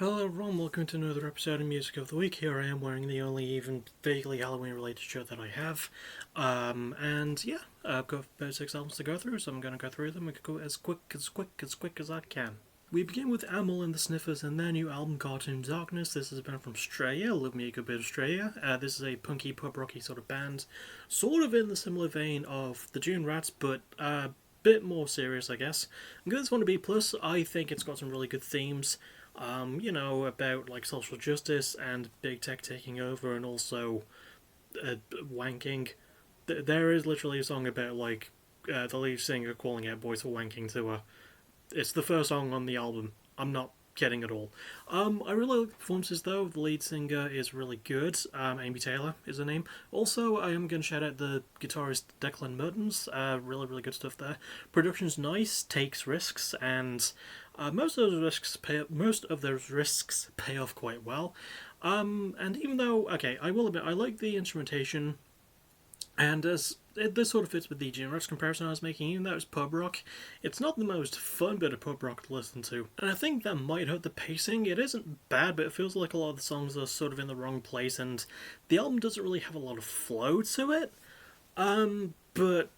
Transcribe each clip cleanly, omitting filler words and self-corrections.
Hello everyone, welcome to another episode of Music of the Week. Here I am wearing the only even vaguely Halloween related shirt that I have. I've got about 6 albums to go through, so I'm going to go through them and go as quick as I can. We begin with Amyl and the Sniffers and their new album Cartoon Darkness. This is a band from Australia, love me a good bit of Australia. This is a punky pub rocky sort of band, sort of in the similar vein of the Dune Rats, but bit more serious, I guess. I'm giving this one a B+. I think it's got some really good themes. About like social justice and big tech taking over, and also wanking. There is literally a song about the lead singer calling out boys for wanking to her. It's the first song on the album. I'm not kidding at all. I really like the performances though. The lead singer is really good. Amy Taylor is her name. Also, I am going to shout out the guitarist Declan Mertens. Really good stuff there. Production's nice, takes risks, and most of those risks pay off quite well. And even though, I will admit, I like the instrumentation, and this sort of fits with the Dune Rats comparison I was making. Even though it's pub rock, it's not the most fun bit of pub rock to listen to, and I think that might hurt the pacing. It isn't bad, but it feels like a lot of the songs are sort of in the wrong place, and the album doesn't really have a lot of flow to it. But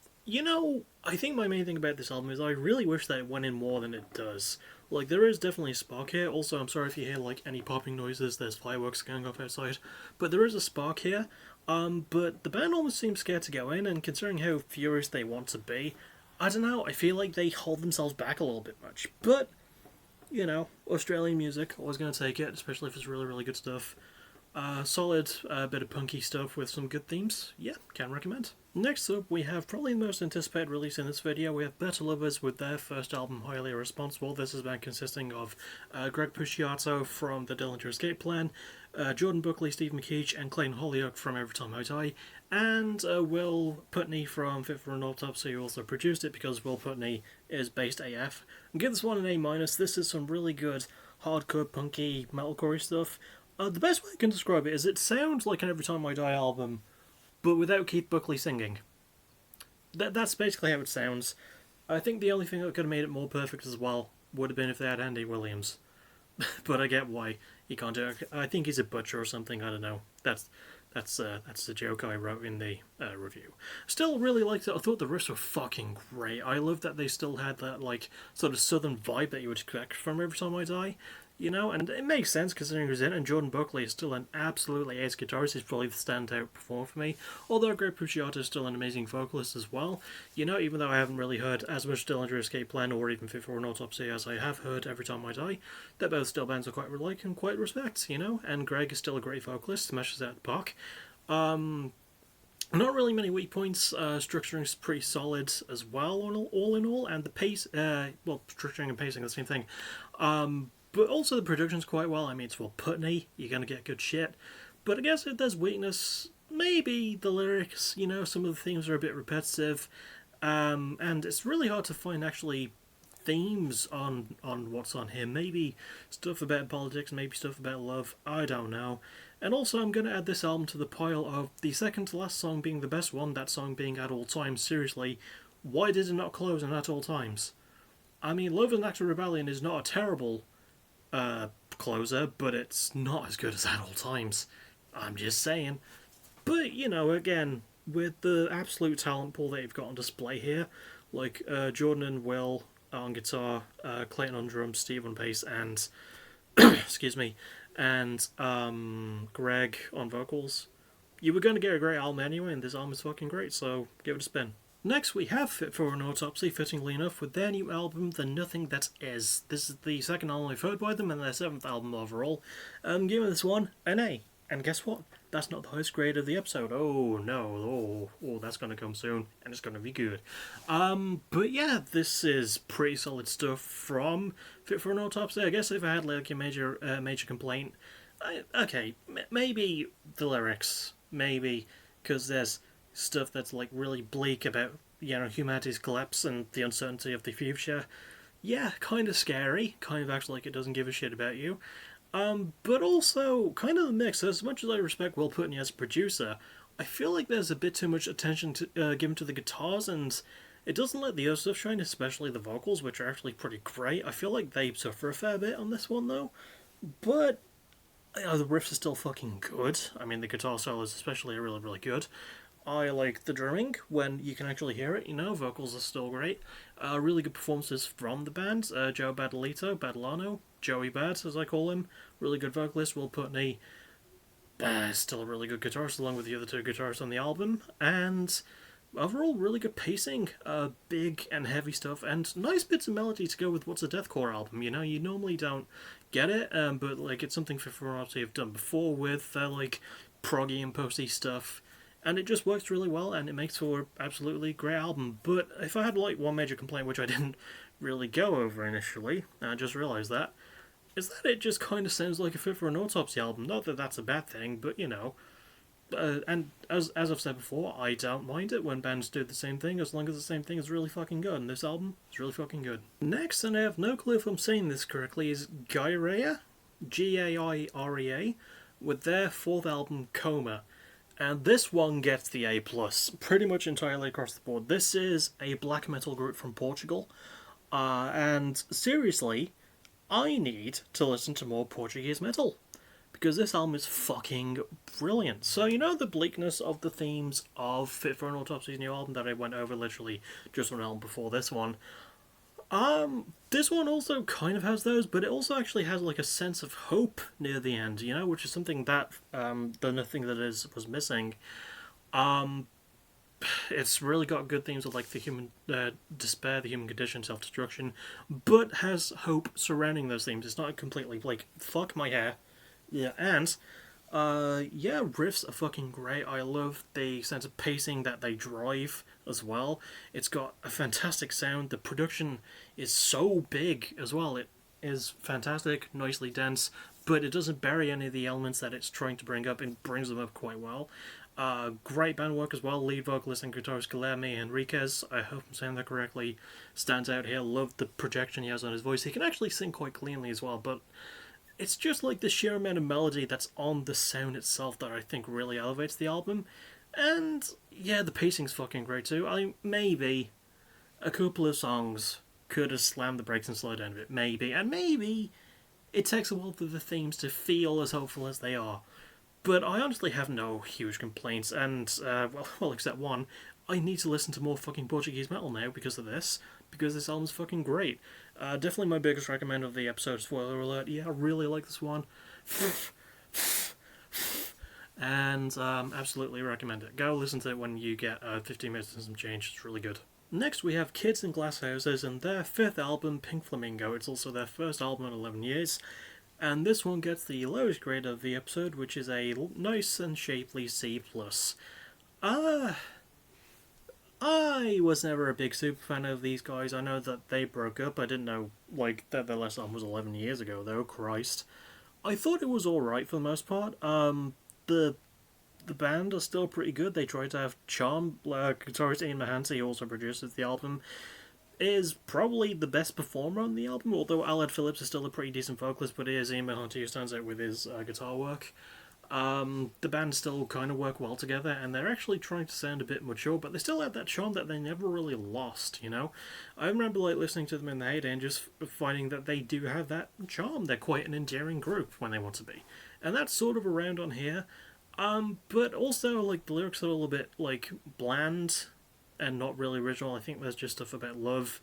I think my main thing about this album is I really wish that it went in more than it does. Like, there is definitely a spark here. Also, I'm sorry if you hear, any popping noises. There's fireworks going off outside. But there is a spark here. But the band almost seems scared to go in, and considering how furious they want to be, I don't know, I feel like they hold themselves back a little bit much. But, Australian music, always going to take it, especially if it's really good stuff. Solid bit of punky stuff with some good themes. Yeah, can recommend. Next up, we have probably the most anticipated release in this video. We have Better Lovers with their first album, Highly Irresponsible. This has been consisting of Greg Puciato from the Dillinger Escape Plan, Jordan Buckley, Steve McKeach, and Clayton Holyoke from Every Time I Die, and Will Putney from Fit for an Autopsy, who also produced it because Will Putney is based AF. And give this one an A-. This is some really good hardcore, punky, metalcore stuff. The best way I can describe it is it sounds like an Every Time I Die album, but without Keith Buckley singing. That's basically how it sounds. I think the only thing that could have made it more perfect as well would have been if they had Andy Williams. But I get why he can't do it. I think he's a butcher or something, I don't know. That's the joke I wrote in the review. Still really liked it. I thought the riffs were fucking great. I love that they still had that sort of southern vibe that you would expect from Every Time I Die. And it makes sense considering who's in it, and Jordan Buckley is still an absolutely ace guitarist. He's probably the standout performer for me, although Greg Puciato is still an amazing vocalist as well. Even though I haven't really heard as much Dillinger Escape Plan or even Fit for an Autopsy as I have heard Every Time I Die, they're both still bands I quite like and quite respect, and Greg is still a great vocalist, smashes out the park. Not really many weak points. Structuring's pretty solid as well, all in all, and the pace, structuring and pacing are the same thing. But also the production's quite well. I mean, it's Will Putney, you're going to get good shit. But I guess if there's weakness, maybe the lyrics, some of the themes are a bit repetitive. And it's really hard to find actually themes on what's on here. Maybe stuff about politics, maybe stuff about love, I don't know. And also I'm going to add this album to the pile of the second to last song being the best one, that song being At All Times. Seriously, why did it not close in At All Times? I mean, Love and Act of Rebellion is not a terrible closer, but it's not as good as At All Times. I'm just saying. But, again, with the absolute talent pool that you've got on display here, like Jordan and Will on guitar, Clayton on drums, Steve on bass, and excuse me, and Greg on vocals, you were going to get a great album anyway, and this album is fucking great, so give it a spin. Next, we have Fit for an Autopsy, fittingly enough, with their new album, The Nothing That Is. This is the second album I've heard by them, and their 7th album overall. I'm giving this one an A. And guess what? That's not the highest grade of the episode. Oh, no. Oh, that's going to come soon, and it's going to be good. But yeah, this is pretty solid stuff from Fit for an Autopsy. I guess if I had, a major complaint, maybe the lyrics. Maybe, because there's stuff that's really bleak about humanity's collapse and the uncertainty of the future. Yeah, kind of scary, kind of acts like it doesn't give a shit about you. But also kind of a mix. As much as I respect Will Putney as a producer, I feel like there's a bit too much attention given to the guitars, and it doesn't let the other stuff shine, especially the vocals, which are actually pretty great. I feel like they suffer a fair bit on this one though. but the riffs are still fucking good. I mean, the guitar solos especially are really, really good. I like the drumming when you can actually hear it, vocals are still great. Really good performances from the band. Joe Badalano, Joey Bad as I call him, really good vocalist. Will Putney, still a really good guitarist along with the other two guitarists on the album. And overall, really good pacing, big and heavy stuff, and nice bits of melody to go with what's a deathcore album. You normally don't get it, but like it's something Fift'Authority have done before with their like proggy and posty stuff, and it just works really well, and it makes for an absolutely great album. But if I had like one major complaint, which I didn't really go over initially, I just realised that, is that it just kind of sounds like a Fit for an Autopsy album. Not that that's a bad thing, but and as I've said before, I don't mind it when bands do the same thing as long as the same thing is really fucking good, and this album is really fucking good. Next, and I have no clue if I'm saying this correctly, is Gairea, G-A-I-R-E-A, with their fourth album, Coma. And this one gets the A+, pretty much entirely across the board. This is a black metal group from Portugal, and seriously, I need to listen to more Portuguese metal because this album is fucking brilliant. So, the bleakness of the themes of Fit for an Autopsy's new album that I went over literally just one album before this one. This one also kind of has those, but it also actually has like a sense of hope near the end, which is something that the nothing that is was missing. It's really got good themes of like the human despair, the human condition, self-destruction, but has hope surrounding those themes. It's not completely like fuck my hair. Yeah, and riffs are fucking great. I love the sense of pacing that they drive as well. It's got a fantastic sound. The production is so big as well. It is fantastic, nicely dense, but it doesn't bury any of the elements that it's trying to bring up. It brings them up quite well. Great band work as well. Lead vocalist and guitarist Guilherme Enriquez, I hope I'm saying that correctly, stands out here. Love the projection he has on his voice. He can actually sing quite cleanly as well, but it's just like the sheer amount of melody that's on the sound itself that I think really elevates the album. And yeah, the pacing's fucking great too. Maybe a couple of songs could have slammed the brakes and slowed down a bit, maybe. And maybe it takes a while for the themes to feel as hopeful as they are. But I honestly have no huge complaints, and, well, except one. I need to listen to more fucking Portuguese metal now because of this, because this album's fucking great. Definitely my biggest recommend of the episode, spoiler alert. Yeah, I really like this one. And absolutely recommend it. Go listen to it when you get 15 minutes and some change, it's really good. Next we have Kids in Glass Houses and their fifth album, Pink Flamingo. It's also their first album in 11 years. And this one gets the lowest grade of the episode, which is a nice and shapely C+. I was never a big super fan of these guys. I know that they broke up. I didn't know, that their last album was 11 years ago, though. Christ. I thought it was alright for the most part. The band are still pretty good. They tried to have charm. Guitarist Ian Mahanty, who also produces the album, is probably the best performer on the album, although Aled Phillips is still a pretty decent vocalist, but it is Ian Mahanty who stands out with his guitar work. The band still kind of work well together, and they're actually trying to sound a bit mature, but they still have that charm that they never really lost, I remember listening to them in the heyday and just finding that they do have that charm. They're quite an endearing group when they want to be. And that's sort of around on here. But also, the lyrics are a little bit, bland and not really original. I think there's just stuff about love,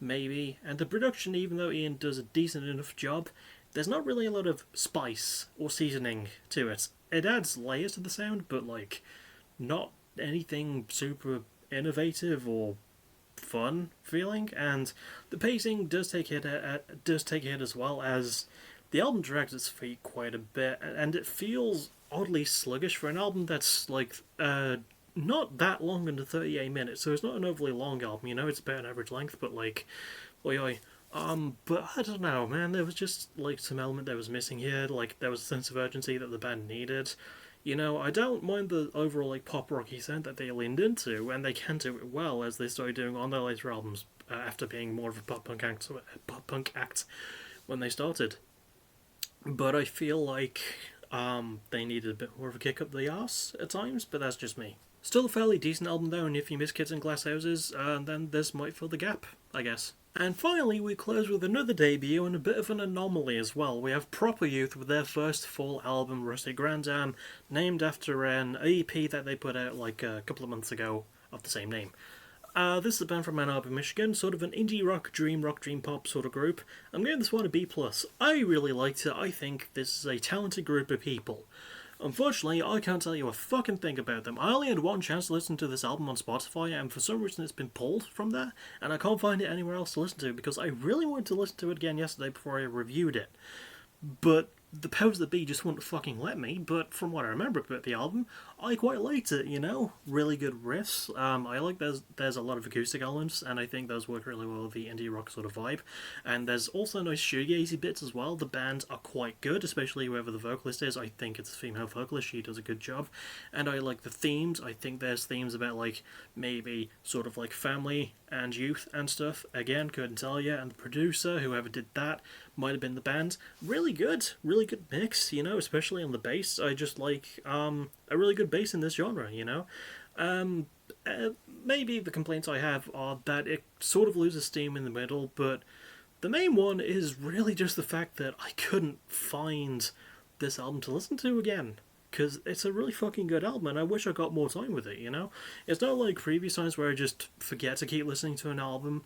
maybe. And the production, even though Ian does a decent enough job, there's not really a lot of spice or seasoning to it. It adds layers to the sound, but, not anything super innovative or fun feeling. And the pacing does take a hit as well, as the album drags its feet quite a bit, and it feels oddly sluggish for an album that's, not that long, under 38 minutes, so it's not an overly long album, it's about an average length, but oi. But I don't know, man, there was just, some element that was missing here, there was a sense of urgency that the band needed. I don't mind the overall, pop rocky sound that they leaned into, and they can do it well, as they started doing on their later albums, after being more of a pop punk act when they started. But I feel like they needed a bit more of a kick up the arse at times, but that's just me. Still a fairly decent album though, and if you miss Kids in Glass Houses, then this might fill the gap, I guess. And finally, we close with another debut and a bit of an anomaly as well. We have Proper Youth with their first full album, Rusty Grandam, named after an EP that they put out like a couple of months ago of the same name. This is a band from Ann Arbor, Michigan, sort of an indie rock, dream pop sort of group. I'm giving this one a B+. I really liked it. I think this is a talented group of people. Unfortunately, I can't tell you a fucking thing about them. I only had one chance to listen to this album on Spotify, and for some reason it's been pulled from there, and I can't find it anywhere else to listen to, because I really wanted to listen to it again yesterday before I reviewed it. But the powers that be just wouldn't fucking let me, but from what I remember about the album, I quite liked it, you know? Really good riffs. I like there's a lot of acoustic elements, and I think those work really well with the indie rock sort of vibe. And there's also nice shoegazy bits as well. The band are quite good, especially whoever the vocalist is. I think it's a female vocalist, she does a good job. And I like the themes. I think there's themes about, like, maybe sort of like family and youth and stuff. Again, couldn't tell you. And the producer, whoever did that, might have been the band. Really good mix, you know, especially on the bass. I just like a really good bass in this genre, you know. Maybe the complaints I have are that it sort of loses steam in the middle, but the main one is really just the fact that I couldn't find this album to listen to again. Because it's a really fucking good album, and I wish I got more time with it, you know? It's not like previous times where I just forget to keep listening to an album,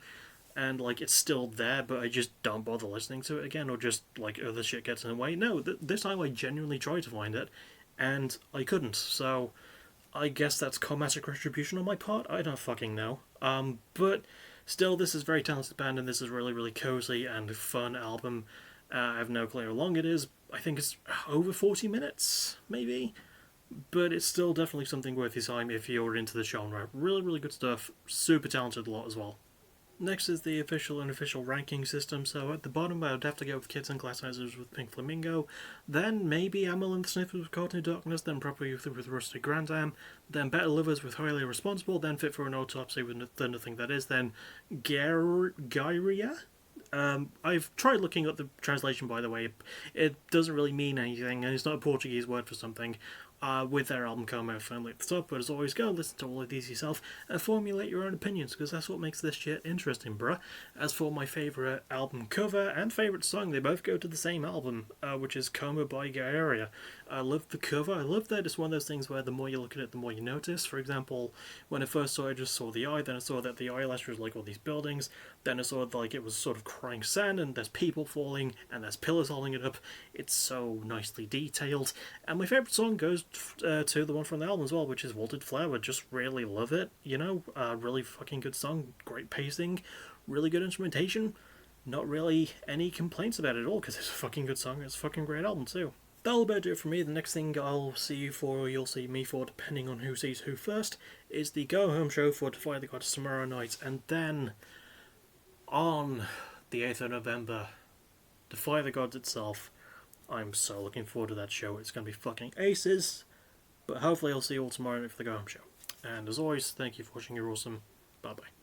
and like it's still there, but I just don't bother listening to it again, or just like other shit gets in the way. No, this time I genuinely tried to find it, and I couldn't. So I guess that's karmatic retribution on my part. I don't fucking know. But still, this is a very talented band, and this is really cozy and fun album. I have no clue how long it is. I think it's over 40 minutes, maybe. But it's still definitely something worth your time if you're into the genre. Really good stuff. Super talented lot as well. Next is the official and unofficial ranking system, so at the bottom I would have to go with Kids in Glass Houses with Pink Flamingo, then maybe Amyl and the Sniffers with Caught in Darkness, then Proper Youth with Rusty Grandam, then Better Lovers with Highly Responsible, then Fit for an Autopsy with The Nothing That Is, then Gyria? I've tried looking up the translation, by the way. It doesn't really mean anything, and it's not a Portuguese word for something. With their album coming out firmly at the top, but as always, go listen to all of these yourself and formulate your own opinions, because that's what makes this shit interesting, bruh. As for my favourite album cover and favourite song, they both go to the same album, which is Coma by Gyria. I love the cover. I love that it's one of those things where the more you look at it, the more you notice. For example, when I first saw it, I just saw the eye, then I saw that the eyelash was like all these buildings, then I saw like it was sort of crying sand, and there's people falling, and there's pillars holding it up. It's so nicely detailed. And my favourite song goes to the one from the album as well, which is Wilted Flower. Just really love it, you know. Really fucking good song, great pacing, really good instrumentation. Not really any complaints about it at all, because it's a fucking good song. It's a fucking great album too. That'll about do it for me. The next thing I'll see you for, or you'll see me for, depending on who sees who first, is the Go Home show for Defy the Gods tomorrow night, and then on the 8th of November, Defy the Gods itself. I'm so looking forward to that show. It's going to be fucking aces. But hopefully I'll see you all tomorrow for the Go Home show. And as always, thank you for watching. You're awesome. Bye bye.